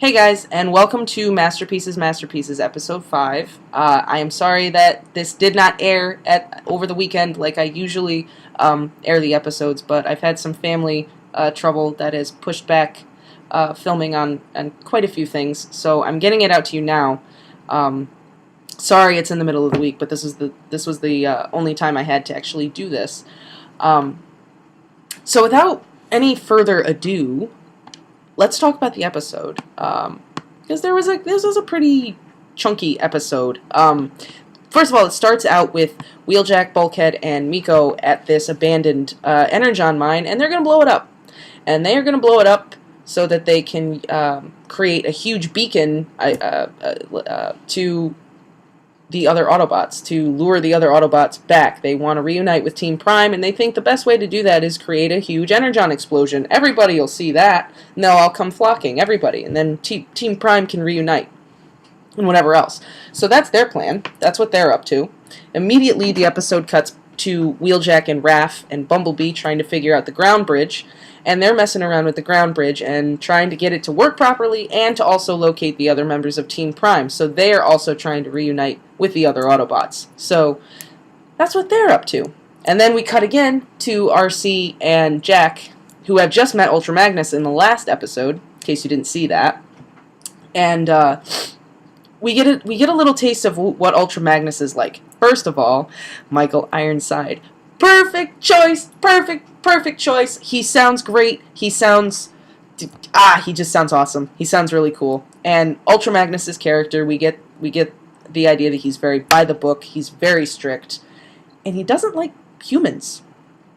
Hey guys, and welcome to Masterpieces Episode 5. I am sorry that this did not air over the weekend like I usually air the episodes, but I've had some family trouble that has pushed back filming on quite a few things, so I'm getting it out to you now. Sorry it's in the middle of the week, but this was the only time I had to actually do this. Um, so without any further ado, let's talk about the episode, because this was a pretty chunky episode. First of all, it starts out with Wheeljack, Bulkhead, and Miko at this abandoned energon mine, and they're going to blow it up. And they are going to blow it up so that they can create a huge beacon to the other Autobots, to lure the other Autobots back. They want to reunite with Team Prime, and they think the best way to do that is create a huge energon explosion. Everybody will see that, and they'll all come flocking, everybody, and then Team Prime can reunite, and whatever else. So that's their plan. That's what they're up to. Immediately, the episode cuts to Wheeljack and Raph and Bumblebee trying to figure out the ground bridge, and they're messing around with the ground bridge and trying to get it to work properly and to also locate the other members of Team Prime. So they are also trying to reunite with the other Autobots. So that's what they're up to. And then we cut again to RC and Jack, who have just met Ultra Magnus in the last episode, in case you didn't see that. And we get a little taste of what Ultra Magnus is like. First of all, Michael Ironside. Perfect choice! Perfect choice! He sounds great. He just sounds awesome. He sounds really cool. And Ultra Magnus's character, we get the idea that he's very by the book, he's very strict, and he doesn't like humans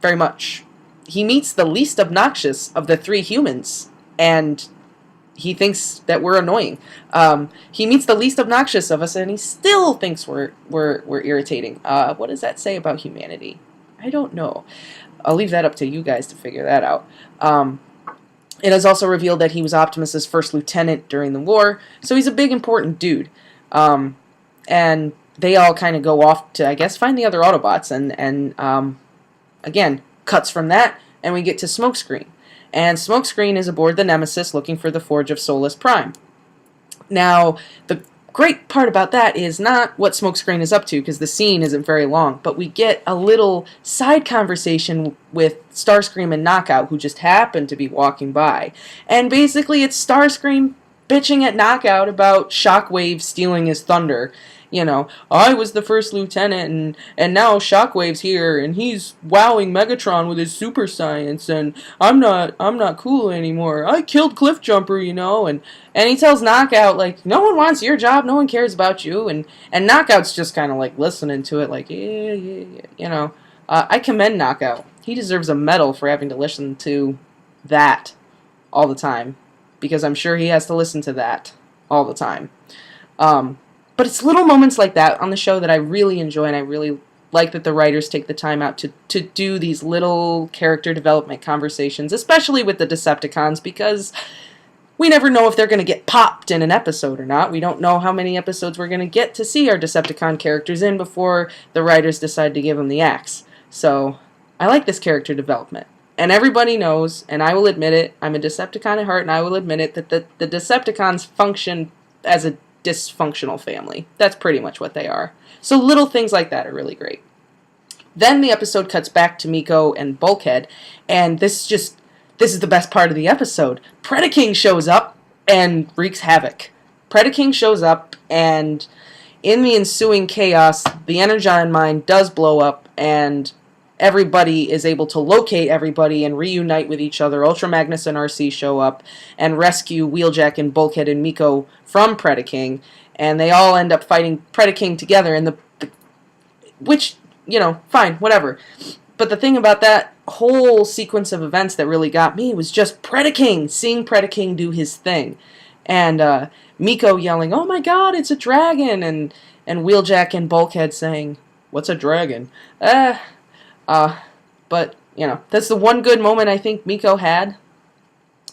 very much. He meets the least obnoxious of the three humans, and he thinks that we're annoying. He meets the least obnoxious of us, and he still thinks we're irritating. What does that say about humanity? I don't know. I'll leave that up to you guys to figure that out. It is also revealed that he was Optimus's first lieutenant during the war, so he's a big, important dude. And they all kind of go off to, I guess, find the other Autobots, and again, cuts from that, and we get to Smokescreen. And Smokescreen is aboard the Nemesis looking for the Forge of Solus Prime. Now, the great part about that is not what Smokescreen is up to, because the scene isn't very long, but we get a little side conversation with Starscream and Knockout, who just happen to be walking by. And basically it's Starscream bitching at Knockout about Shockwave stealing his thunder. You know, I was the first lieutenant, and now Shockwave's here, and he's wowing Megatron with his super science, and I'm not cool anymore. I killed Cliffjumper, you know, and he tells Knockout, like, no one wants your job, no one cares about you, and Knockout's just kind of, like, listening to it, like, yeah, you know. I commend Knockout. He deserves a medal for having to listen to that all the time, because I'm sure he has to listen to that all the time. But it's little moments like that on the show that I really enjoy, and I really like that the writers take the time out to do these little character development conversations, especially with the Decepticons, because we never know if they're going to get popped in an episode or not. We don't know how many episodes we're going to get to see our Decepticon characters in before the writers decide to give them the axe. So I like this character development. And everybody knows, and I will admit it, I'm a Decepticon at heart, and I will admit it, that the Decepticons function as a dysfunctional family. That's pretty much what they are. So little things like that are really great. Then the episode cuts back to Miko and Bulkhead, and this is the best part of the episode. Predaking shows up and wreaks havoc. Predaking shows up, and in the ensuing chaos, the Energon mine does blow up, and everybody is able to locate everybody and reunite with each other. Ultra Magnus and RC show up and rescue Wheeljack and Bulkhead and Miko from Predaking, and they all end up fighting Predaking together. And which, you know, fine, whatever. But the thing about that whole sequence of events that really got me was just Predaking, seeing Predaking do his thing, and Miko yelling, "Oh my God, it's a dragon!" and Wheeljack and Bulkhead saying, "What's a dragon?" But, you know, that's the one good moment I think Miko had.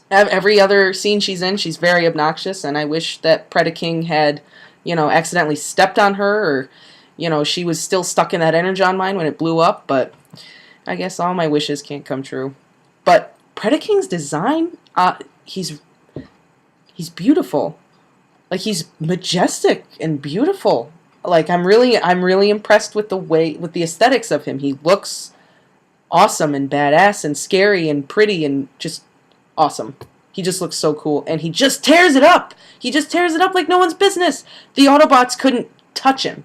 Every other scene she's in, she's very obnoxious, and I wish that Predaking had, you know, accidentally stepped on her, or, you know, she was still stuck in that Energon mine when it blew up, but I guess all my wishes can't come true. But Predaking's design, he's he's beautiful. Like, he's majestic and beautiful. Like, I'm really impressed with with the aesthetics of him. He looks awesome and badass and scary and pretty and just awesome. He just looks so cool, and he just tears it up. He just tears it up like no one's business. The Autobots couldn't touch him.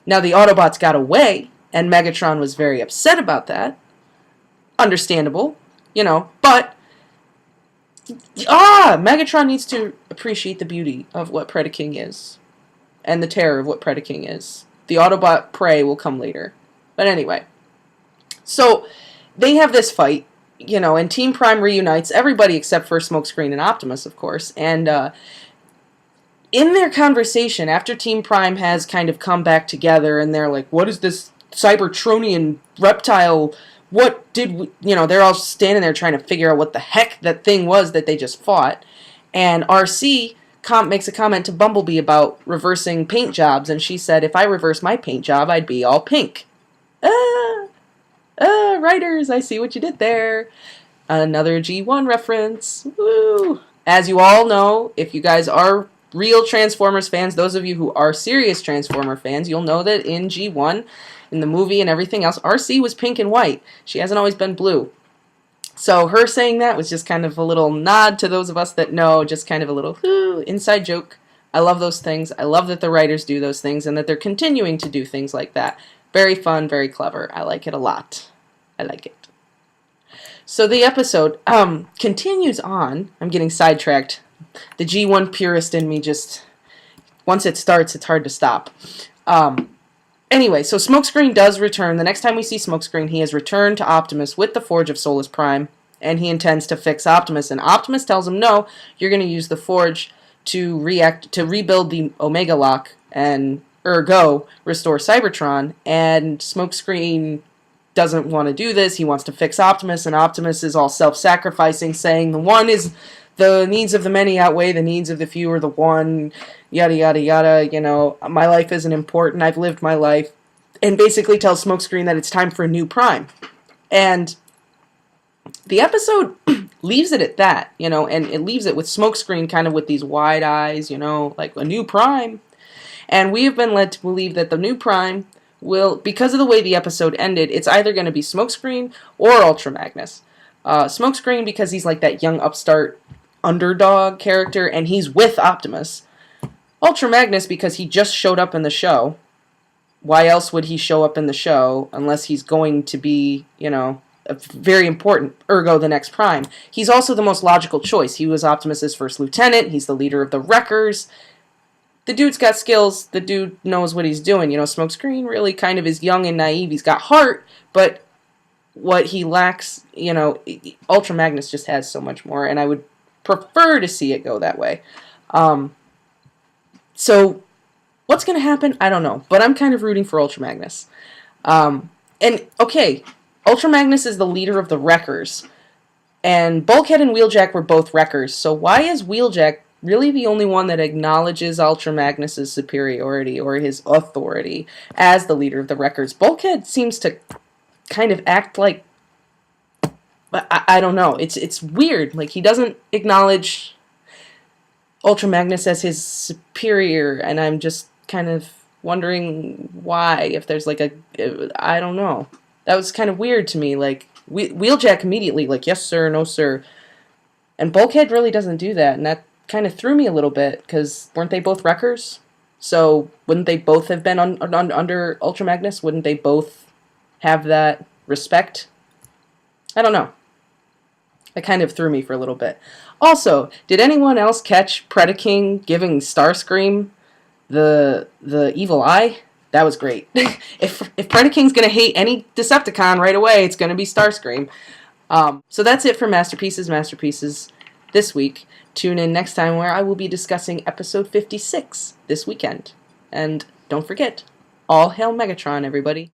Now, the Autobots got away, and Megatron was very upset about that. Understandable, but Megatron needs to appreciate the beauty of what Predaking is, and the terror of what Predaking is. The Autobot prey will come later. But anyway, so they have this fight, and Team Prime reunites everybody except for Smokescreen and Optimus, of course, and in their conversation, after Team Prime has kind of come back together, and they're like, what is this Cybertronian reptile? What did we, they're all standing there trying to figure out what the heck that thing was that they just fought. And RC makes a comment to Bumblebee about reversing paint jobs, and she said, if I reverse my paint job, I'd be all pink. Writers, I see what you did there. Another G1 reference. Woo! As you all know, if you guys are real Transformers fans, those of you who are serious Transformer fans, you'll know that in G1, in the movie and everything else, RC was pink and white. She hasn't always been blue. So her saying that was just kind of a little nod to those of us that know, just kind of a little inside joke. I love those things. I love that the writers do those things and that they're continuing to do things like that. Very fun, very clever. I like it a lot. I like it. So the episode continues on. I'm getting sidetracked. The G1 purist in me just, once it starts, it's hard to stop. Anyway, so Smokescreen does return. The next time we see Smokescreen, he has returned to Optimus with the Forge of Solus Prime, and he intends to fix Optimus. And Optimus tells him, no, you're going to use the Forge to rebuild the Omega Lock and ergo restore Cybertron. And Smokescreen doesn't want to do this. He wants to fix Optimus, and Optimus is all self-sacrificing, saying the needs of the many outweigh the needs of the few or the one, yada, yada, yada, my life isn't important, I've lived my life, and basically tells Smokescreen that it's time for a new Prime. And the episode leaves it at that, and it leaves it with Smokescreen kind of with these wide eyes, like a new Prime. And we have been led to believe that the new Prime will, because of the way the episode ended, it's either going to be Smokescreen or Ultra Magnus. Smokescreen because he's like that young upstart underdog character, and he's with Optimus. Ultra Magnus because he just showed up in the show. Why else would he show up in the show unless he's going to be, very important, ergo the next Prime. He's also the most logical choice. He was Optimus's first lieutenant. He's the leader of the Wreckers. The dude's got skills. The dude knows what he's doing. Smokescreen really kind of is young and naive. He's got heart, but what he lacks, Ultra Magnus just has so much more, and I would prefer to see it go that way. So what's going to happen? I don't know, but I'm kind of rooting for Ultra Magnus. Okay, Ultra Magnus is the leader of the Wreckers, and Bulkhead and Wheeljack were both Wreckers, so why is Wheeljack really the only one that acknowledges Ultra Magnus's superiority or his authority as the leader of the Wreckers? Bulkhead seems to kind of act like, I don't know, it's weird. Like, he doesn't acknowledge Ultra Magnus as his superior, and I'm just kind of wondering why, if there's like I don't know. That was kind of weird to me. Like, Wheeljack immediately, like, yes sir, no sir. And Bulkhead really doesn't do that, and that kind of threw me a little bit, because weren't they both Wreckers? So wouldn't they both have been under Ultra Magnus? Wouldn't they both have that respect? I don't know. That kind of threw me for a little bit. Also, did anyone else catch Predaking giving Starscream the evil eye? That was great. If Predaking's going to hate any Decepticon right away, it's going to be Starscream. So that's it for Masterpieces this week. Tune in next time where I will be discussing episode 56 this weekend. And don't forget, all hail Megatron, everybody.